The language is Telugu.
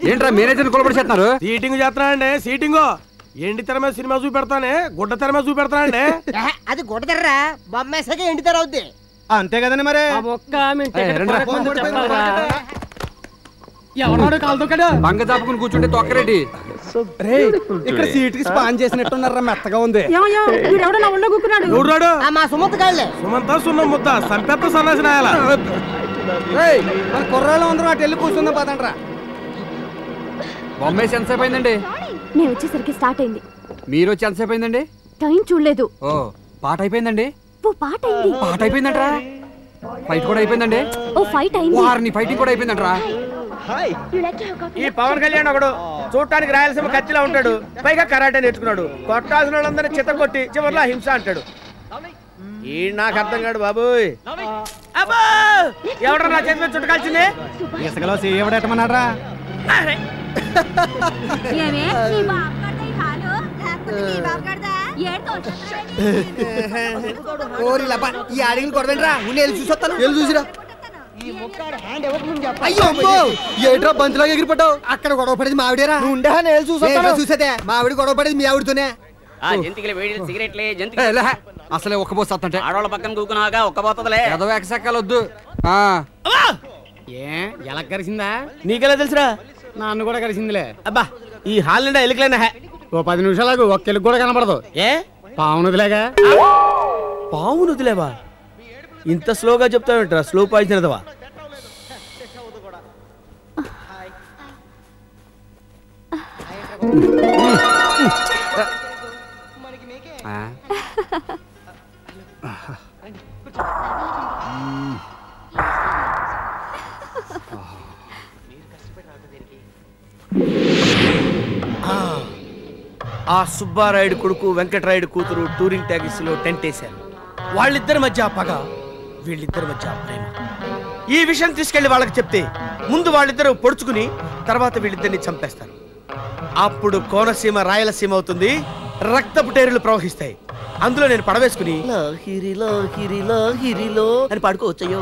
ఏంట్రా మేనేజర్ కొలబడి చేస్తున్నారు? సీటింగ్ చేస్తున్నానండి. సీటింగ్ ఎండి తెర మీద సినిమా చూపెడతానే గుడ్డ తెర మీద చూపెడతానండి. అది గుడ్డ తెర్రా బొమ్మేసాక ఎండి తెర అవుద్ది. అంతే కదండి మరి. ఎవరు కాలుతోకాడు బంగ దాపుకుని కూర్చుంటే తొక్కరేటి. ఇక్కడ సీట్ కి స్పాన్ చేసినట్టున్నారా, మెత్తగా ఉంది. మా సుమంత్ గాళ్ళే. సుమంత సున్నం ముద్ద సంపెత్త సన్నాసి నాయాల. మన కుర్రాళ్ళు అందరం అటు వెళ్ళి కూర్చుందాం పదండ్రా. బొమ్మేసి ఎంతసేపు అయిందండి? నేను వచ్చేసరికి స్టార్ట్ అయింది. మీరు వచ్చి ఎంతసేపు అయిందండి? టైం చూడలేదు. ఓ పాట అయిపోయిందండి. ఓ పాట అయింది. పాట అయిపోయిందంట్రా. ఫైట్ కూడా అయిపోయిందండి. ఓ ఫైట్ అయింది. వారిని ఫైటింగ్ కూడా అయిపోయిందంట్రా. ఈ పవన్ కళ్యాణ్ ఒకడు చూడటానికి రాయలసీమ కత్తిలా ఉంటాడు, పైగా కరాటే నేర్చుకున్నాడు. కొట్టాల్సిన వాళ్ళందరినీ చిత్త కొట్టి చివరిలో హింస అంటాడు. ఈ నాకు అర్థం కాడు బాబోయ్. అబ్బా ఎవడరా నా చేతి మీద చుట్టకాల్సింది? ఇసుకలో ఎవడెట్టమన్నారా? ఈ అడిగిన కొడవేంట్రా చూసొస్తాను చూసిరా. ఏట్రా బంతిలాగా ఎగిరిపడ్డావు? అక్కడ గొడవ పడేది మావిడేరా. చూసేదే మావిడ గొడవ పడేది మీ ఆవిడతోనే. అసలే ఒక్క పోస్తా ఆడవాళ్ళ పక్కన కూకున్నాగా ఒక్క పోతుందిలే. ఏదో ఎక్కసెక్కాలొద్దు. ఎలా కలిసిందా? నీకెలా తెలుసురా? నన్ను కూడా కలిసిందిలే. అబ్బా ఈ హాల్ నిండా ఎలుకలేనా? ఓ 10 నిమిషాలకు ఒక్క ఎలుగు కూడా కనపడదు. ఏ పావునదిలేగా? పావును వదిలేవా? ఇంత స్లోగా చెప్తావేంట్రా? Slow poison అదవా? ఆ సుబ్బారాయుడు కొడుకు వెంకటరాయుడు కూతురు టూరింగ్ ట్యాక్సీలో టెంట్ వేశారు. వాళ్ళిద్దరి మధ్య పగ, వీళ్ళిద్దరి మధ్య ప్రేమ. ఈ విషయం తీసుకెళ్లి వాళ్ళకి చెప్తే ముందు వాళ్ళిద్దరూ పొడుచుకుని తర్వాత వీళ్ళిద్దరిని చంపేస్తారు. అప్పుడు కోనసీమ రాయలసీమ అవుతుంది, రక్తపు టేరులు ప్రవహిస్తాయి. అందులో నేను పడవేసుకుని లాహిరి లాహిరి లాహిరిలో అని పాడుకోవచ్చయ్యో.